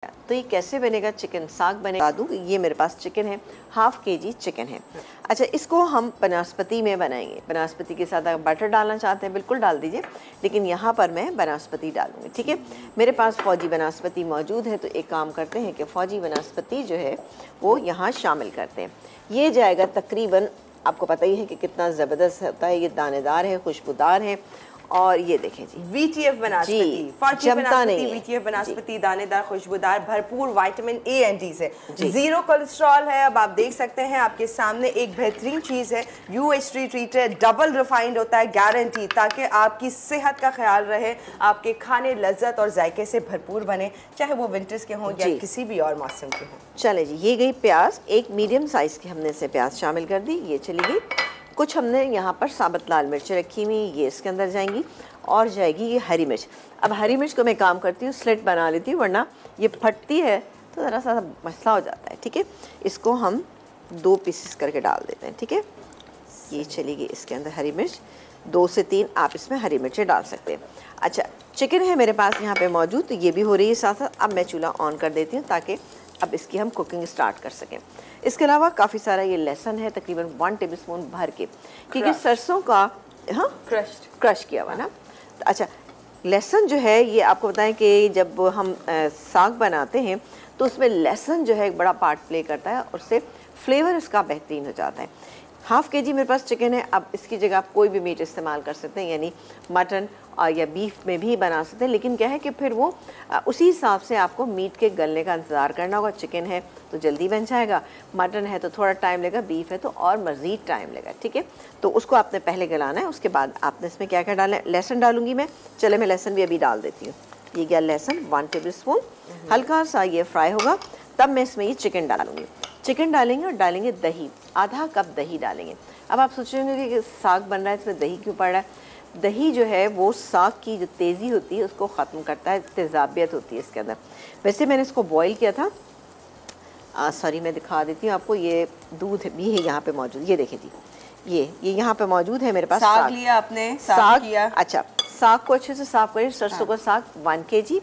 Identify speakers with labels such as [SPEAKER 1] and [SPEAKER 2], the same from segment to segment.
[SPEAKER 1] तो ये कैसे बनेगा, चिकन साग बनेगा। दूँ ये मेरे पास चिकन है, हाफ केजी चिकन है। अच्छा, इसको हम बनास्पति में बनाएंगे। बनास्पति के साथ अगर बटर डालना चाहते हैं बिल्कुल डाल दीजिए, लेकिन यहाँ पर मैं बनास्पति डालूंगी। ठीक है, मेरे पास फौजी बनास्पति मौजूद है, तो एक काम करते हैं कि फौजी बनास्पति जो है वो यहाँ शामिल करते हैं। ये जाएगा तकरीबन, आपको पता ही है कि कितना ज़बरदस्त होता है, ये दानेदार है, खुशबूदार है। और ये देखें जी,
[SPEAKER 2] VTF बनास्पति, फौजी बनास्पति, VTF बनास्पति, दानेदार, खुशबूदार, भरपूर विटामिन A एंड D से, जीरो कोलेस्ट्रॉल है। अब आप देख सकते हैं आपके सामने एक बेहतरीन चीज़ है, UHT ट्रीटेड, डबल रिफाइंड होता है, गारंटी, ताकि आपकी सेहत का ख्याल रहे, आपके खाने लज्जत और जायके से भरपूर बने, चाहे वो विंटर्स के हों या किसी भी और मौसम के हों।
[SPEAKER 1] चले जी, ये गई प्याज, एक मीडियम साइज़ की हमने से प्याज शामिल कर दी, ये चली गई। कुछ हमने यहाँ पर साबुत लाल मिर्च रखी हुई, ये इसके अंदर जाएंगी, और जाएगी ये हरी मिर्च। अब हरी मिर्च को मैं काम करती हूँ स्लिट बना लेती हूँ, वरना ये फटती है तो ज़रा सा मसला हो जाता है। ठीक है, इसको हम 2 पीसेस करके डाल देते हैं। ठीक है, ये चली गई इसके अंदर हरी मिर्च, 2 से 3 आप इसमें हरी मिर्चें डाल सकते हैं। अच्छा, चिकन है मेरे पास यहाँ पर मौजूद, तो ये भी हो रही है साथ साथ। अब मैं चूल्हा ऑन कर देती हूँ ताकि अब इसकी हम कुकिंग स्टार्ट कर सकें। इसके अलावा काफ़ी सारा ये लहसुन है, तकरीबन 1 टेबलस्पून भर के, क्योंकि सरसों का क्रश किया हुआ ना। अच्छा, लहसुन जो है ये आपको बताएं कि जब हम साग बनाते हैं तो उसमें लहसुन जो है एक बड़ा पार्ट प्ले करता है, और उससे फ्लेवर इसका बेहतरीन हो जाता है। हाफ केजी मेरे पास चिकन है। अब इसकी जगह आप कोई भी मीट इस्तेमाल कर सकते हैं, यानी मटन या बीफ में भी बना सकते हैं, लेकिन क्या है कि फिर वो उसी हिसाब से आपको मीट के गलने का इंतज़ार करना होगा। चिकन है तो जल्दी बन जाएगा, मटन है तो थोड़ा टाइम लगेगा, बीफ है तो और मज़ीद टाइम लगेगा। ठीक है, तो उसको आपने पहले गलाना है, उसके बाद आपने इसमें क्या क्या डालना है। लहसुन डालूंगी मैं, चले मैं लहसुन भी अभी डाल देती हूँ। ये गया लहसुन 1 टेबलस्पून, हल्का सा ये फ्राई होगा, तब मैं इसमें ये चिकन डालूंगी। चिकन डालेंगे और डालेंगे दही, आधा कप दही डालेंगे। अब आप सोचेंगे कि साग बन रहा है इसमें दही क्यों पड़ रहा है। दही जो है वो साग की जो तेज़ी होती है उसको ख़त्म करता है, तेज़ाबियत होती है इसके अंदर। वैसे मैंने इसको बॉईल किया था, सॉरी मैं दिखा देती हूँ आपको, ये दूध भी है यहाँ पे मौजूद, ये देखें जी, ये यहाँ पे मौजूद है मेरे पास।
[SPEAKER 2] साग लिया आपने, साग किया।
[SPEAKER 1] अच्छा, साग को अच्छे से साफ करिए। सरसों का साग 1 केजी,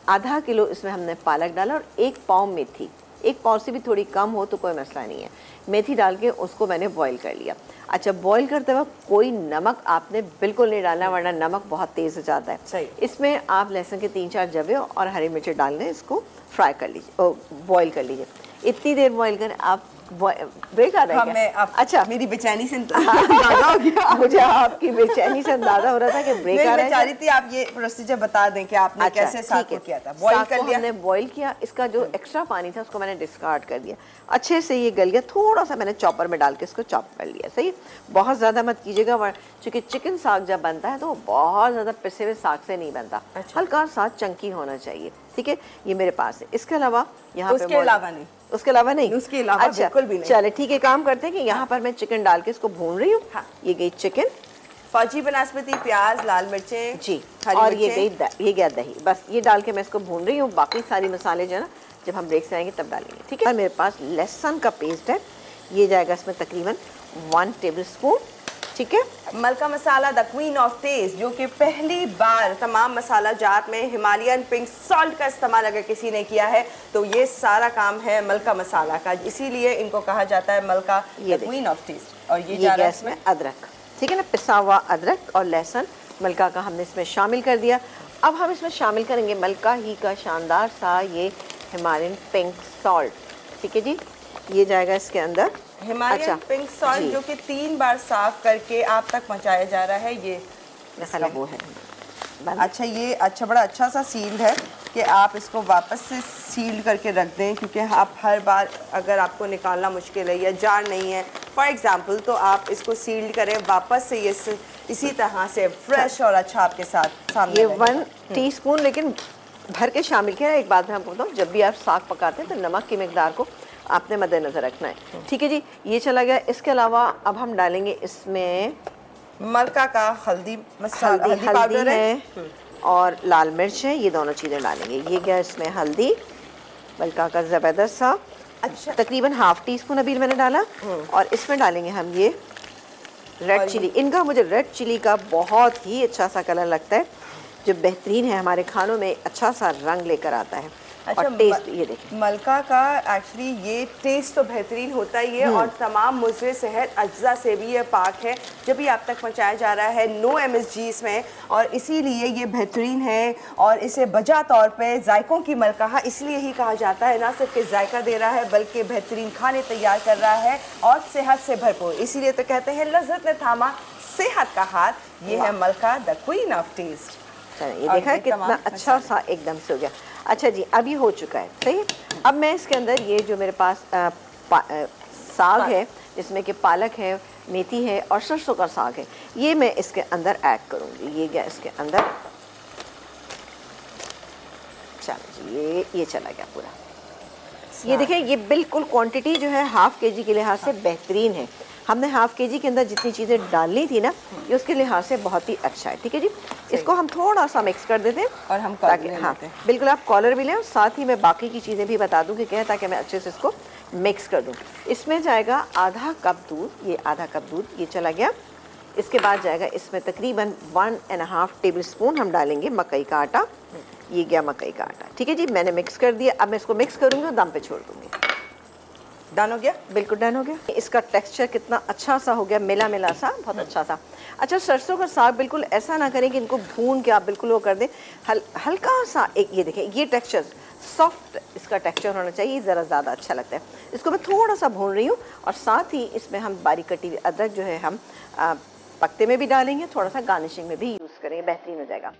[SPEAKER 1] आधा किलो इसमें हमने पालक डाला, और 1 पाव मेथी, 1 पाव से भी थोड़ी कम हो तो कोई मसला नहीं है, मेथी डाल के उसको मैंने बॉईल कर लिया। अच्छा, बॉईल करते वक्त कोई नमक आपने बिल्कुल नहीं डालना, वरना नमक बहुत तेज़ हो जाता है।
[SPEAKER 2] सही।
[SPEAKER 1] इसमें आप लहसुन के 3-4 जवे और हरी मिर्चें डाल दें, इसको फ्राई कर लीजिए, बॉईल कर लीजिए। इतनी देर बॉईल करें। आप ब्रेक आ रहा है क्या?
[SPEAKER 2] अच्छा, मेरी बेचैनी से अंदाजा हो गया।
[SPEAKER 1] मुझे आपकी बेचैनी से अंदाजा हो रहा था कि ब्रेक आ रहा है।
[SPEAKER 2] मैं थी आप ये प्रोसीजर बता दें कि आपने कैसे साग को किया था। बॉईल कर लिया,
[SPEAKER 1] हमने बॉईल किया, इसका जो एक्स्ट्रा पानी था उसको मैंने डिस्कार्ड कर दिया। अच्छे से ये गल गया, थोड़ा सा मैंने चॉपर में डाल के इसको चॉप कर लिया। सही, बहुत ज़्यादा मत कीजिएगा, क्योंकि चिकन साग जब बनता है तो वो बहुत ज़्यादा पिसे हुए साग से नहीं बनता। हल्का सा चंकी होना चाहिए। ठीक है, ये मेरे पास है। इसके अलावा यहाँ पे
[SPEAKER 2] उसके अलावा नहीं,
[SPEAKER 1] उसके अलावा नहीं,
[SPEAKER 2] उसके अलावा बिल्कुल भी नहीं।
[SPEAKER 1] चले ठीक है, काम करते हैं कि यहाँ पर मैं चिकन डाल के इसको भून रही हूँ। ये गई चिकन,
[SPEAKER 2] फौजी बनास्पति, प्याज, लाल मिर्चें
[SPEAKER 1] जी, और ये गया दही। बस ये डाल के मैं इसको भून रही हूँ। बाकी सारी मसाले जो है ना जब हम ब्रेक से आएंगे तब डालेंगे। ठीक है, मेरे पास लहसुन का पेस्ट है, ये जाएगा इसमें तकरीबन 1 टेबलस्पून। ठीक है,
[SPEAKER 2] मलका मसाला, द क्वीन ऑफ टेस्ट, जो कि पहली बार तमाम मसाला जात में हिमालयन पिंक सॉल्ट का इस्तेमाल अगर किसी ने किया है तो ये सारा काम है मलका मसाला का, इसीलिए इनको कहा जाता है मलका द क्वीन ऑफ टेस्ट। और ये जा रहा है इसमें
[SPEAKER 1] अदरक, ठीक है ना, पिसा हुआ अदरक और लहसुन मलका का हमने इसमें शामिल कर दिया। अब हम इसमें शामिल करेंगे मलका ही का शानदार सा ये हिमालयन पिंक सॉल्ट। ठीक है जी, ये जाएगा इसके अंदर
[SPEAKER 2] हिमालयन पिंक सॉल्ट, जो कि 3 बार साफ करके आप तक पहुंचाया जा रहा है। ये
[SPEAKER 1] मसाला वो है।
[SPEAKER 2] अच्छा, ये अच्छा, बड़ा अच्छा सा सील्ड है कि आप इसको वापस से सील्ड करके रख दें, क्योंकि आप हर बार अगर आपको निकालना मुश्किल है या जार नहीं है फॉर एग्जांपल, तो आप इसको सील्ड करें वापस से, ये इसी तरह से फ्रेश और अच्छा आपके साथ सामने।
[SPEAKER 1] ये 1 टीस्पून लेकिन भर के शामिल किया। एक बात मैं आपको बताऊँ, जब भी आप साग पकाते हैं तो नमक की मिकदार को आपने मद्देनजर रखना है। ठीक है जी, ये चला गया। इसके अलावा अब हम डालेंगे इसमें
[SPEAKER 2] मलका का हल्दी पाउडर है
[SPEAKER 1] और लाल मिर्च है, ये दोनों चीज़ें डालेंगे। ये गया इसमें हल्दी मलका का ज़बरदस्त सा,
[SPEAKER 2] अच्छा,
[SPEAKER 1] तकरीबन ½ टीस्पून अभी मैंने डाला। और इसमें डालेंगे हम ये रेड चिली। इनका मुझे रेड चिली का बहुत ही अच्छा सा कलर लगता है, जो बेहतरीन है, हमारे खानों में अच्छा सा रंग लेकर आता है। और टेस्ट ये देखिए
[SPEAKER 2] मलका का एक्चुअली ये टेस्ट तो बेहतरीन होता ही है और तमाम मुज़र सेहत अज्जा से भी ये पाक है जब भी आप तक पहुंचाया जा रहा है, नो MSG इसमें, और इसीलिए ये बेहतरीन है और इसे बजा तौर पे जायकों की मलका इसलिए ही कहा जाता है, ना सिर्फ कि जायका दे रहा है बल्कि बेहतरीन खाने तैयार कर रहा है और सेहत से भरपूर। इसीलिए तो कहते हैं लज़्ज़त ने थामा सेहत का हाथ, ये है मलका द क्वीन ऑफ टेस्ट।
[SPEAKER 1] चलिए ये देखा कितना अच्छा सा एकदम से हो गया। अच्छा जी, अब ये हो चुका है, सही है। अब मैं इसके अंदर ये जो मेरे पास साग है जिसमें कि पालक है, मेथी है और सरसों का साग है, ये मैं इसके अंदर ऐड करूँगी। ये गया इसके अंदर, चलो जी ये चला गया पूरा। ये देखें, ये बिल्कुल क्वांटिटी जो है हाफ के जी के लिहाज से बेहतरीन है। हमने हाफ के जी के अंदर जितनी चीज़ें डालनी थी ना, ये उसके लिहाज से बहुत ही अच्छा है। ठीक है जी, इसको हम थोड़ा सा मिक्स कर देते हैं
[SPEAKER 2] और हम
[SPEAKER 1] ताकि हाँ बिल्कुल आप कॉलर भी लें और साथ ही मैं बाकी की चीज़ें भी बता दूँ कि क्या है, ताकि मैं अच्छे से इसको मिक्स कर दूँ। इसमें जाएगा आधा कप दूध, ये आधा कप दूध ये चला गया। इसके बाद जाएगा इसमें तकरीबन 1.5 टेबल स्पून हम डालेंगे मकई का आटा, ये गया मकई का आटा। ठीक है जी, मैंने मिक्स कर दिया। अब मैं इसको मिक्स करूँगी और दम पे छोड़ दूँगी।
[SPEAKER 2] डन हो गया,
[SPEAKER 1] बिल्कुल डन हो गया। इसका टेक्सचर कितना अच्छा सा हो गया, मिला मिला सा, बहुत अच्छा सा। अच्छा, सरसों का साग बिल्कुल ऐसा ना करें कि इनको भून के आप बिल्कुल वो कर दें, हल्का सा एक ये देखें, ये टेक्सचर सॉफ्ट इसका टेक्सचर होना चाहिए, ज़रा ज़्यादा अच्छा लगता है। इसको मैं थोड़ा सा भून रही हूँ और साथ ही इसमें हम बारीक कटी हुई अदरक जो है हम पत्ते में भी डालेंगे, थोड़ा सा गार्निशिंग में भी यूज़ करेंगे, बेहतरीन हो जाएगा।